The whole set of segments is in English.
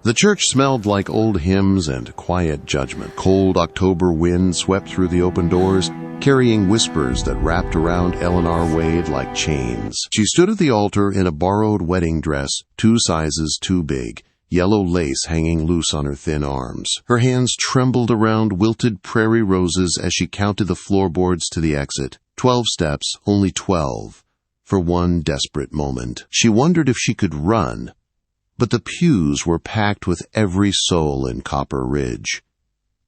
The church smelled like old hymns and quiet judgment. Cold October wind swept through the open doors, carrying whispers that wrapped around Eleanor Wade like chains. She stood at the altar in a borrowed wedding dress, 2 sizes too big, yellow lace hanging loose on her thin arms. Her hands trembled around wilted prairie roses as she counted the floorboards to the exit. 12 steps, only 12. For one desperate moment, she wondered if she could run. But the pews were packed with every soul in Copper Ridge.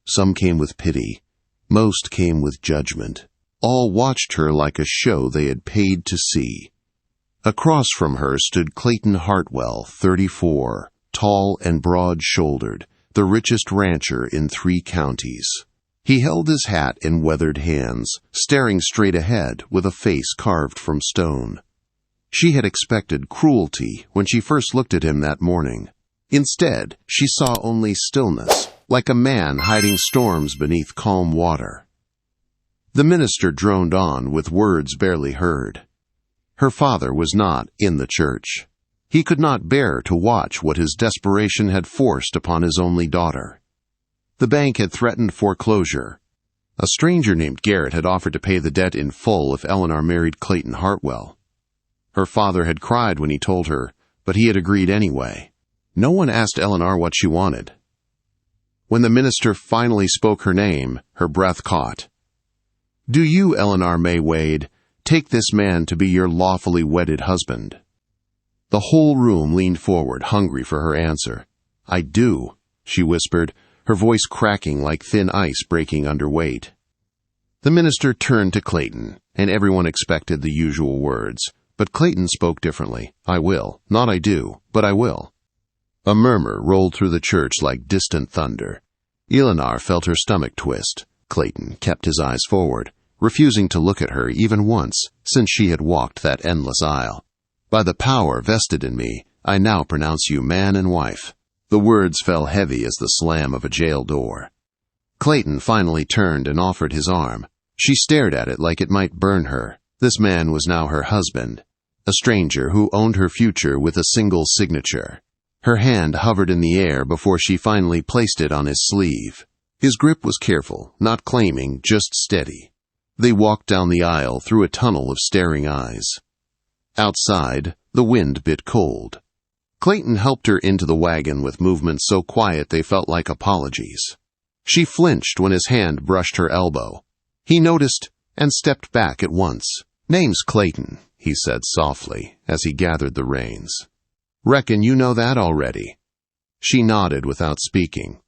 Some came with pity. Most came with judgment. All watched her like a show they had paid to see. Across from her stood Clayton Hartwell, 34, tall and broad-shouldered, the richest rancher in 3 counties. He held his hat in weathered hands, staring straight ahead with a face carved from stone. She had expected cruelty when she first looked at him that morning. Instead, she saw only stillness, like a man hiding storms beneath calm water. The minister droned on with words barely heard. Her father was not in the church. He could not bear to watch what his desperation had forced upon his only daughter. The bank had threatened foreclosure. A stranger named Garrett had offered to pay the debt in full if Eleanor married Clayton Hartwell. Her father had cried when he told her, but he had agreed anyway. No one asked Eleanor what she wanted. When the minister finally spoke her name, her breath caught. "Do you, Eleanor May Wade, take this man to be your lawfully wedded husband?" The whole room leaned forward, hungry for her answer. "I do," she whispered, her voice cracking like thin ice breaking under weight. The minister turned to Clayton, and everyone expected the usual words. But Clayton spoke differently. "I will. Not I do, but I will." A murmur rolled through the church like distant thunder. Eleanor felt her stomach twist. Clayton kept his eyes forward, refusing to look at her even once since she had walked that endless aisle. "By the power vested in me, I now pronounce you man and wife." The words fell heavy as the slam of a jail door. Clayton finally turned and offered his arm. She stared at it like it might burn her. This man was now her husband, a stranger who owned her future with a single signature. Her hand hovered in the air before she finally placed it on his sleeve. His grip was careful, not claiming, just steady. They walked down the aisle through a tunnel of staring eyes. Outside, the wind bit cold. Clayton helped her into the wagon with movements so quiet they felt like apologies. She flinched when his hand brushed her elbow. He noticed and stepped back at once. "Name's Clayton," he said softly as he gathered the reins. "Reckon you know that already." She nodded without speaking.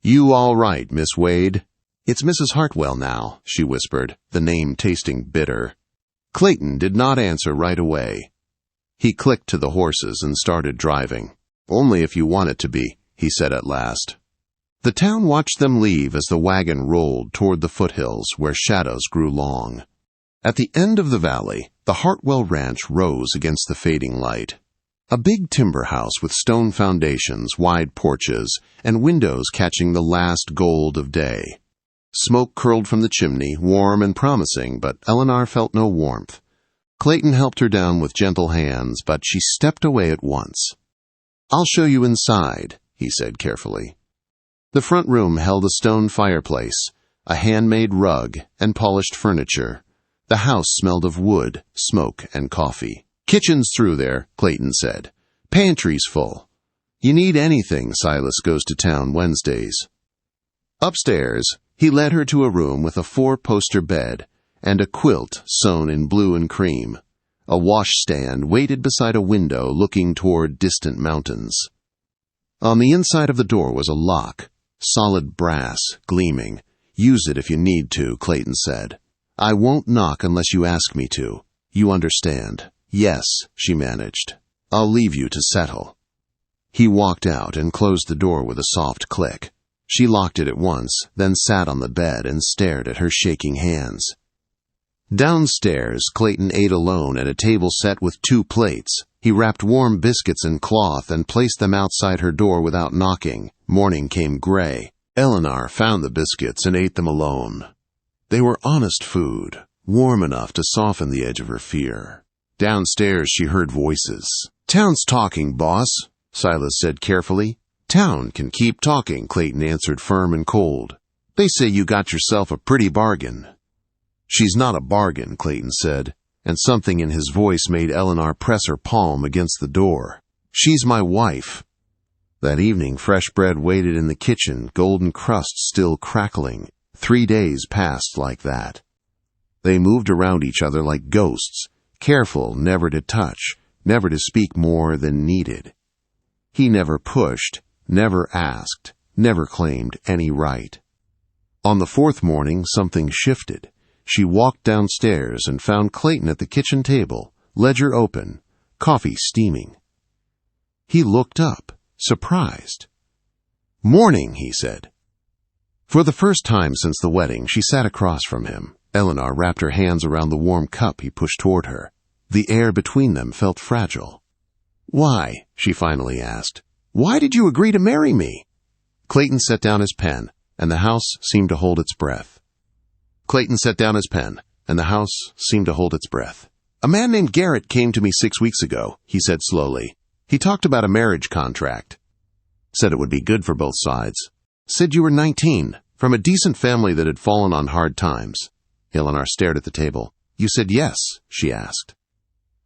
"You all right, Miss Wade?" "It's Mrs. Hartwell now," she whispered, the name tasting bitter. Clayton did not answer right away. He clicked to the horses and started driving. "Only if you want it to be," he said at last. The town watched them leave as the wagon rolled toward the foothills where shadows grew long. At the end of the valley, the Hartwell Ranch rose against the fading light. A big timber house with stone foundations, wide porches, and windows catching the last gold of day. Smoke curled from the chimney, warm and promising, but Eleanor felt no warmth. Clayton helped her down with gentle hands, but she stepped away at once. "I'll show you inside," he said carefully. The front room held a stone fireplace, a handmade rug, and polished furniture. The house smelled of wood, smoke, and coffee. "Kitchen's through there," Clayton said. "Pantry's full. You need anything, Silas goes to town Wednesdays." Upstairs, he led her to a room with a 4-poster bed and a quilt sewn in blue and cream. A washstand waited beside a window looking toward distant mountains. On the inside of the door was a lock. Solid brass, gleaming. "Use it if you need to," Clayton said. "I won't knock unless you ask me to. You understand?" "Yes," she managed. "I'll leave you to settle." He walked out and closed the door with a soft click. She locked it at once, then sat on the bed and stared at her shaking hands. Downstairs, Clayton ate alone at a table set with 2 plates. He wrapped warm biscuits in cloth and placed them outside her door without knocking. Morning came gray. Eleanor found the biscuits and ate them alone. They were honest food, warm enough to soften the edge of her fear. Downstairs she heard voices. "Town's talking, boss," Silas said carefully. "Town can keep talking," Clayton answered, firm and cold. "They say you got yourself a pretty bargain." "She's not a bargain," Clayton said, and something in his voice made Eleanor press her palm against the door. "She's my wife." That evening, fresh bread waited in the kitchen, golden crust still crackling. 3 days passed like that. They moved around each other like ghosts, careful never to touch, never to speak more than needed. He never pushed, never asked, never claimed any right. On the 4th morning, something shifted. She walked downstairs and found Clayton at the kitchen table, ledger open, coffee steaming. He looked up, surprised. "Morning," he said. For the first time since the wedding, she sat across from him. Eleanor wrapped her hands around the warm cup he pushed toward her. The air between them felt fragile. "Why?" she finally asked. "Why did you agree to marry me?" Clayton set down his pen, and the house seemed to hold its breath. "A man named Garrett came to me 6 weeks ago," he said slowly. "He talked about a marriage contract. Said it would be good for both sides. Said you were 19, from a decent family that had fallen on hard times." Eleanor stared at the table. "You said yes?" she asked.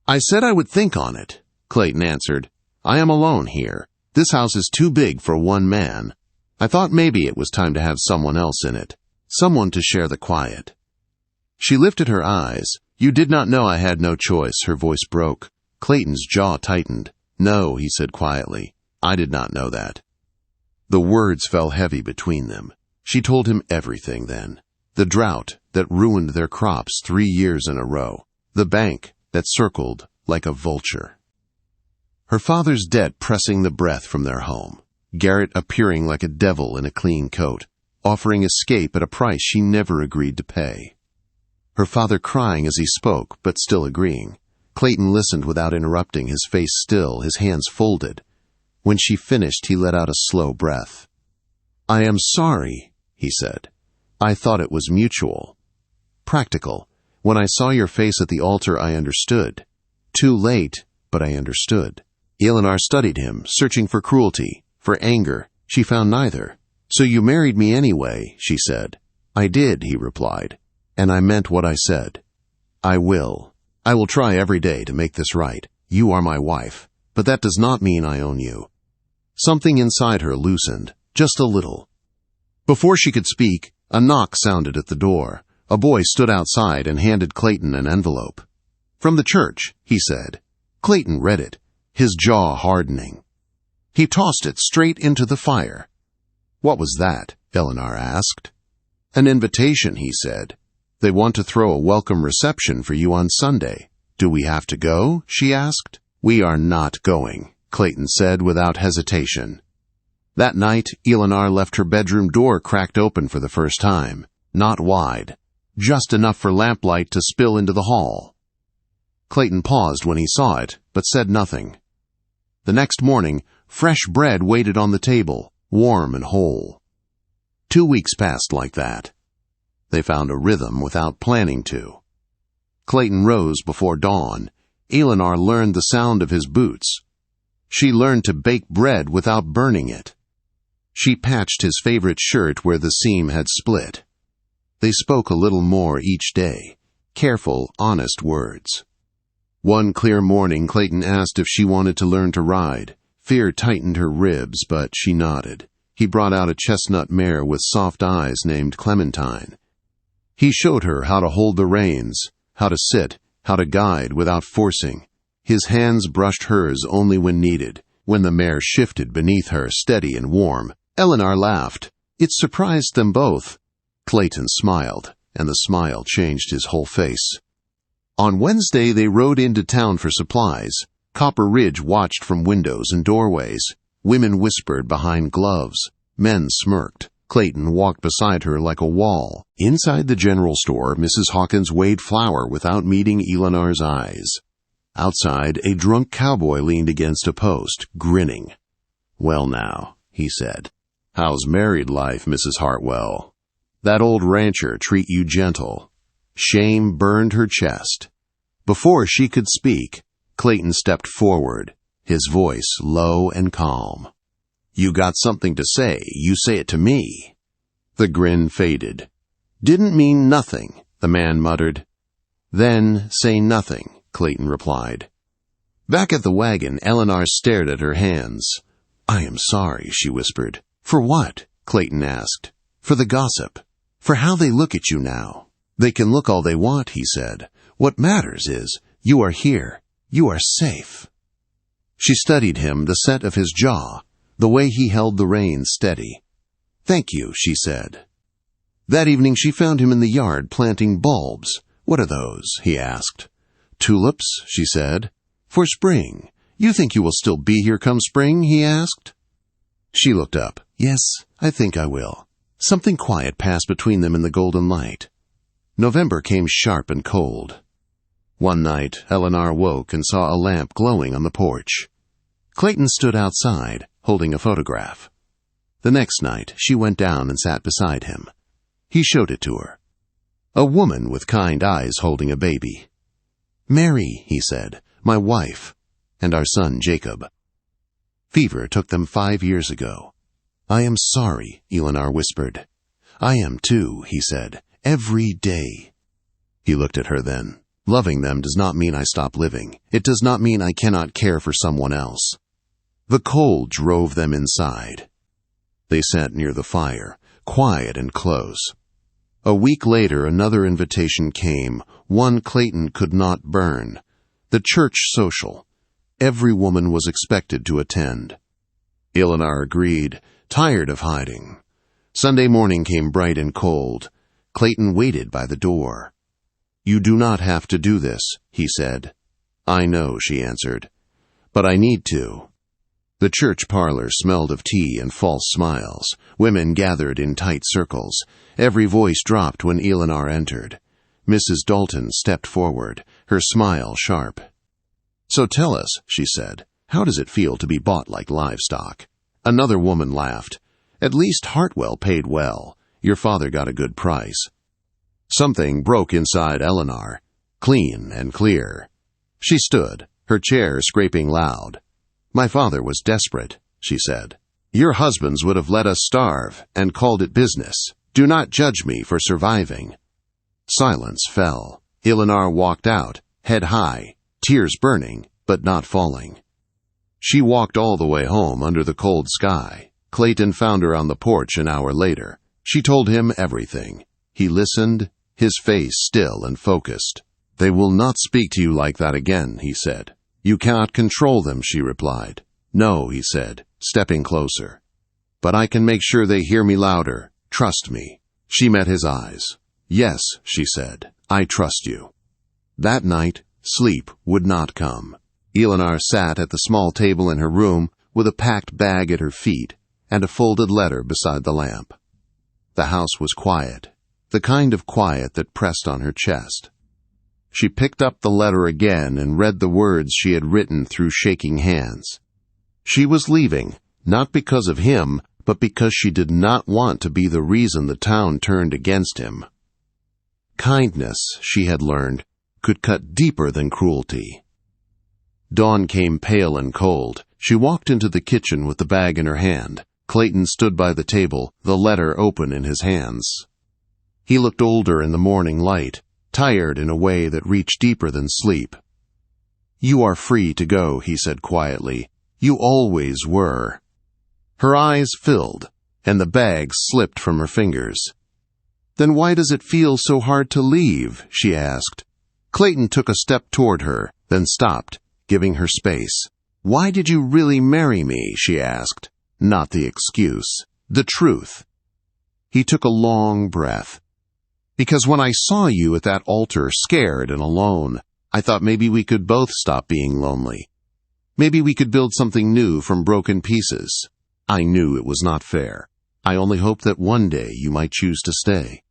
"I said I would think on it," Clayton answered. "I am alone here. This house is too big for one man. I thought maybe it was time to have someone else in it, someone to share the quiet." She lifted her eyes. "You did not know I had no choice," her voice broke. Clayton's jaw tightened. "No," he said quietly. "I did not know that." The words fell heavy between them. She told him everything then. The drought that ruined their crops 3 years in a row. The bank that circled like a vulture. Her father's debt pressing the breath from their home. Garrett appearing like a devil in a clean coat, offering escape at a price she never agreed to pay. Her father crying as he spoke, but still agreeing. Clayton listened without interrupting, his face still, his hands folded. When she finished, he let out a slow breath. "I am sorry," he said. "I thought it was mutual. Practical. When I saw your face at the altar, I understood. Too late, but I understood." Eleanor studied him, searching for cruelty, for anger. She found neither. "So you married me anyway," she said. "I did," he replied. "And I meant what I said. I will. I will try every day to make this right. You are my wife, but that does not mean I own you." Something inside her loosened, just a little. Before she could speak, a knock sounded at the door. A boy stood outside and handed Clayton an envelope. "From the church," he said. Clayton read it, his jaw hardening. He tossed it straight into the fire. "What was that?" Eleanor asked. "An invitation," he said. "They want to throw a welcome reception for you on Sunday. Do we have to go?" she asked. "We are not going," Clayton said without hesitation. That night, Eleanor left her bedroom door cracked open for the first time. Not wide, just enough for lamplight to spill into the hall. Clayton paused when he saw it, but said nothing. The next morning, fresh bread waited on the table, warm and whole. 2 weeks passed like that. They found a rhythm without planning to. Clayton rose before dawn. Eleanor learned the sound of his boots. She learned to bake bread without burning it. She patched his favorite shirt where the seam had split. They spoke a little more each day, careful, honest words. One clear morning, Clayton asked if she wanted to learn to ride. Fear tightened her ribs, but she nodded. He brought out a chestnut mare with soft eyes named Clementine. He showed her how to hold the reins, how to sit, how to guide without forcing. His hands brushed hers only when needed, when the mare shifted beneath her, steady and warm. Eleanor laughed. It surprised them both. Clayton smiled, and the smile changed his whole face. On Wednesday, they rode into town for supplies. Copper Ridge watched from windows and doorways. Women whispered behind gloves. Men smirked. Clayton walked beside her like a wall. Inside the general store, Mrs. Hawkins weighed flour without meeting Eleanor's eyes. Outside, a drunk cowboy leaned against a post, grinning. "Well now," he said. "How's married life, Mrs. Hartwell? That old rancher treat you gentle?" Shame burned her chest. Before she could speak, Clayton stepped forward, his voice low and calm. You got something to say, you say it to me. The grin faded. Didn't mean nothing, the man muttered. Then say nothing, Clayton replied. Back at the wagon, Eleanor stared at her hands. I am sorry, she whispered. For what? Clayton asked. For the gossip. For how they look at you now. They can look all they want, he said. What matters is, you are here. You are safe. She studied him, the set of his jaw, the way he held the reins steady. Thank you, she said. That evening she found him in the yard planting bulbs. What are those? He asked. Tulips, she said. For spring. You think you will still be here come spring? He asked. She looked up. Yes, I think I will. Something quiet passed between them in the golden light. November came sharp and cold. One night, Eleanor woke and saw a lamp glowing on the porch. Clayton stood outside, holding a photograph. The next night, she went down and sat beside him. He showed it to her. A woman with kind eyes holding a baby. Mary, he said, my wife, and our son Jacob. Fever took them 5 years ago. I am sorry, Eleanor whispered. I am too, he said, every day. He looked at her then. Loving them does not mean I stop living. It does not mean I cannot care for someone else. The cold drove them inside. They sat near the fire, quiet and close. A week later, another invitation came, one Clayton could not burn. The church social. Every woman was expected to attend. Eleanor agreed, tired of hiding. Sunday morning came bright and cold. Clayton waited by the door. You do not have to do this, he said. I know, she answered. But I need to. The church parlor smelled of tea and false smiles. Women gathered in tight circles. Every voice dropped when Eleanor entered. Mrs. Dalton stepped forward, her smile sharp. So tell us, she said, how does it feel to be bought like livestock? Another woman laughed. At least Hartwell paid well. Your father got a good price. Something broke inside Eleanor, clean and clear. She stood, her chair scraping loud. My father was desperate, she said. Your husbands would have let us starve and called it business. Do not judge me for surviving. Silence fell. Eleanor walked out, head high, tears burning, but not falling. She walked all the way home under the cold sky. Clayton found her on the porch an hour later. She told him everything. He listened, his face still and focused. They will not speak to you like that again, he said. You cannot control them, she replied. No, he said, stepping closer. But I can make sure they hear me louder. Trust me. She met his eyes. Yes, she said, I trust you. That night, sleep would not come. Eleanor sat at the small table in her room with a packed bag at her feet and a folded letter beside the lamp. The house was quiet, the kind of quiet that pressed on her chest. She picked up the letter again and read the words she had written through shaking hands. She was leaving, not because of him, but because she did not want to be the reason the town turned against him. Kindness, she had learned, could cut deeper than cruelty. Dawn came pale and cold. She walked into the kitchen with the bag in her hand. Clayton stood by the table, the letter open in his hands. He looked older in the morning light, tired in a way that reached deeper than sleep. You are free to go, he said quietly. You always were. Her eyes filled, and the bag slipped from her fingers. Then why does it feel so hard to leave? She asked. Clayton took a step toward her, then stopped, giving her space. Why did you really marry me? She asked. Not the excuse, the truth. He took a long breath. Because when I saw you at that altar, scared and alone, I thought maybe we could both stop being lonely. Maybe we could build something new from broken pieces. I knew it was not fair. I only hoped that one day you might choose to stay.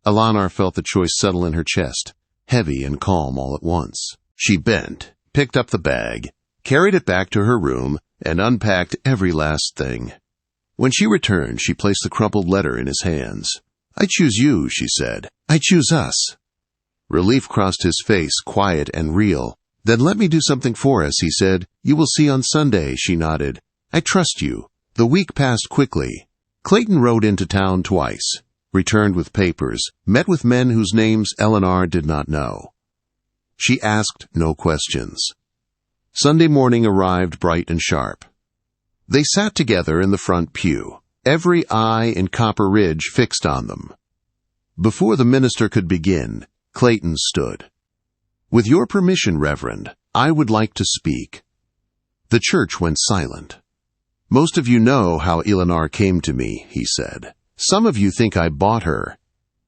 Eleanor felt the choice settle in her chest, heavy and calm all at once. She bent, picked up the bag, carried it back to her room, and unpacked every last thing. When she returned, she placed the crumpled letter in his hands. I choose you, she said. I choose us. Relief crossed his face, quiet and real. Then let me do something for us, he said. You will see on Sunday, she nodded. I trust you. The week passed quickly. Clayton rode into town twice, returned with papers, met with men whose names Eleanor did not know. She asked no questions. Sunday morning arrived bright and sharp. They sat together in the front pew, every eye in Copper Ridge fixed on them. Before the minister could begin, Clayton stood. "With your permission, Reverend, I would like to speak." The church went silent. "Most of you know how Eleanor came to me," he said. "Some of you think I bought her.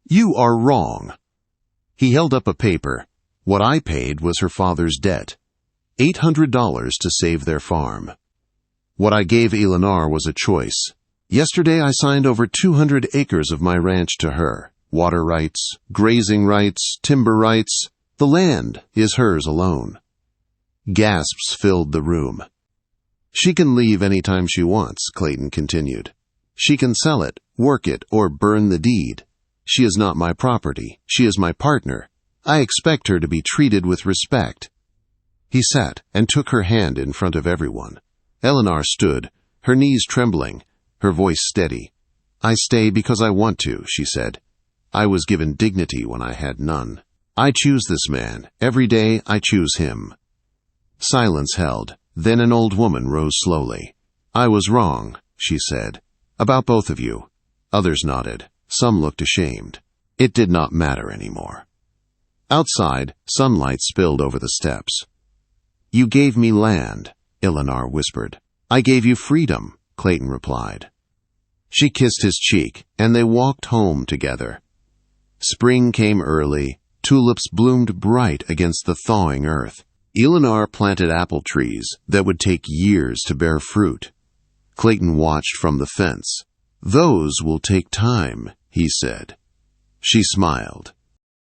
You are wrong." He held up a paper. "What I paid was her father's debt. $800 to save their farm. What I gave Eleanor was a choice. Yesterday I signed over 200 acres of my ranch to her. Water rights, grazing rights, timber rights. The land is hers alone." Gasps filled the room. "She can leave any time she wants," Clayton continued. "She can sell it, work it, or burn the deed. She is not my property. She is my partner. I expect her to be treated with respect." He sat and took her hand in front of everyone. Eleanor stood, her knees trembling, her voice steady. "I stay because I want to," she said. "I was given dignity when I had none. I choose this man. Every day I choose him." Silence held. Then an old woman rose slowly. "I was wrong," she said, "about both of you." Others nodded. Some looked ashamed. It did not matter anymore. Outside, sunlight spilled over the steps. "You gave me land," Eleanor whispered. "I gave you freedom," Clayton replied. She kissed his cheek, and they walked home together. Spring came early. Tulips bloomed bright against the thawing earth. Eleanor planted apple trees that would take years to bear fruit. Clayton watched from the fence. "Those will take time," he said. She smiled.